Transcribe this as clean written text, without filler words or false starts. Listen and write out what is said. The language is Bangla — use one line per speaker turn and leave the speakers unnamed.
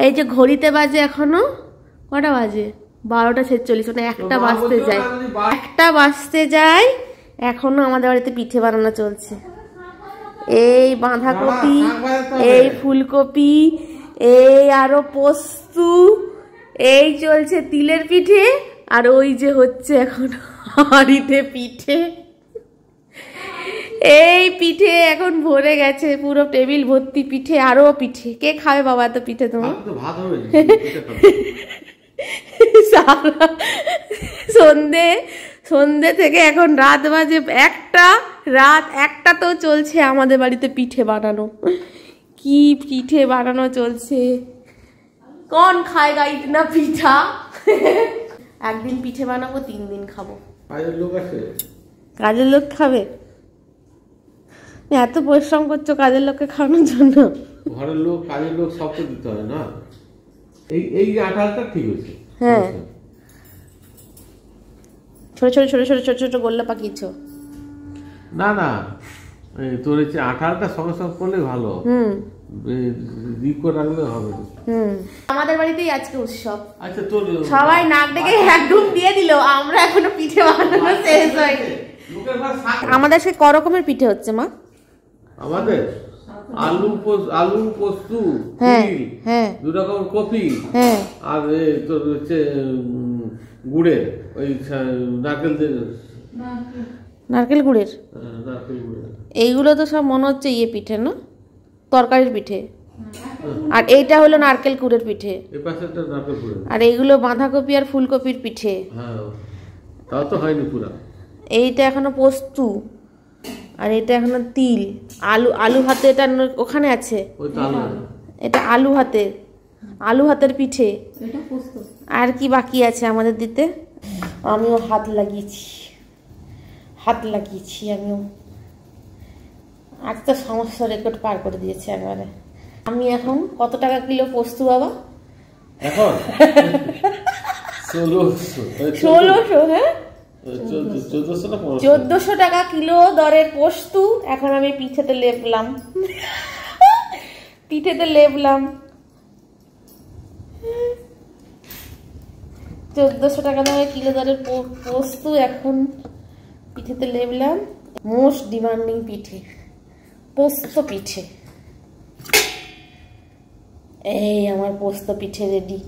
এই যে ঘড়িতে বাজে এখনো কটা বাজে 12:46 মানে 1টা বাজতে যায় 1টা বাজতে যায় এখনো আমাদের বাড়িতে পিঠে বানানো চলছে এই বাঁধাকপি এই ফুলকপি এই আরো পোস্ত এই চলছে তিলের পিঠে আর ওই যে হচ্ছে এখন হাঁড়িতে পিঠে এই পিঠে এখন ভরে গেছে পুরো টেবিল ভর্তি পিঠে আরো পিঠে কে খাবে বাবা এত পিঠে তোমার সন্ধে থেকে এখন রাত বাজে 1টা রাত 1টা তো চলছে আমাদের বাড়িতে পিঠে বানানো কি পিঠে বানানো চলছে কোন খায়গা ইতনা পিঠা একদিন পিঠে বানাবো 3 দিন খাবো কাজের লোক খাবে এত পরিশ্রম করছো কাজের লোককে খাওয়ানোর জন্য
ঘরের লোক কাজের লোক সব তো দিতে হয় না এই আটাটা ঠিক আছে
হ্যাঁ ছোট ছোট ছোট ছোট ছোট ছোট গোল্লা পাকিয়েছো
না না তোর হচ্ছে আটাটা সঙ্গে সঙ্গে করলে ভালো ডিপ করে রাখলে হবে
আমাদের বাড়িতেই আজকে উৎসব
আচ্ছা তোর
সবাই নাক ডেকে একদম দিয়ে দিল আমরা এখনো পিঠে বানানো শেষ হয়নি আমাদের সে ক রকমের পিঠে হচ্ছে মা
আমাদের আলু পোস্ত
হ্যাঁ
2 রকমের কফি আর তোর হচ্ছে গুড়ের ওই
নারকেল গুড়ের এইগুলো তো সব মনে হচ্ছে ইয়ে পিঠে না তরকারির পিঠে আর এইটা হলো নারকেল গুড়ের পিঠে আর এইগুলো বাঁধাকপি আর ফুলকপির পিঠে
তাও তো হয়নি পুরো
এইটা এখনো পোস্ত আর এটা এখনো তিল আলু হাতে এটা ওখানে আছে এটা আলু হাতের পিঠে আর কি বাকি আছে আমাদের দিতে আমিও হাত লাগিয়েছি আমিও আজ তো সমস্ত রেকর্ড পার করে দিয়েছে একবারে আমি এখন কত টাকা কিলো পোস্ত বাবা
এখন
1600 হ্যাঁ 1400 টাকা কিলো দরের পোস্ত এখন আমি পিঠেতে লেপলাম 1400 টাকা দামের কিলো দরের পোস্ত এখন পিঠেতে লেপলাম মোস্ট ডিমান্ডিং পিঠে পোস্ত পিঠে এই আমার পোস্ত পিঠে রেডি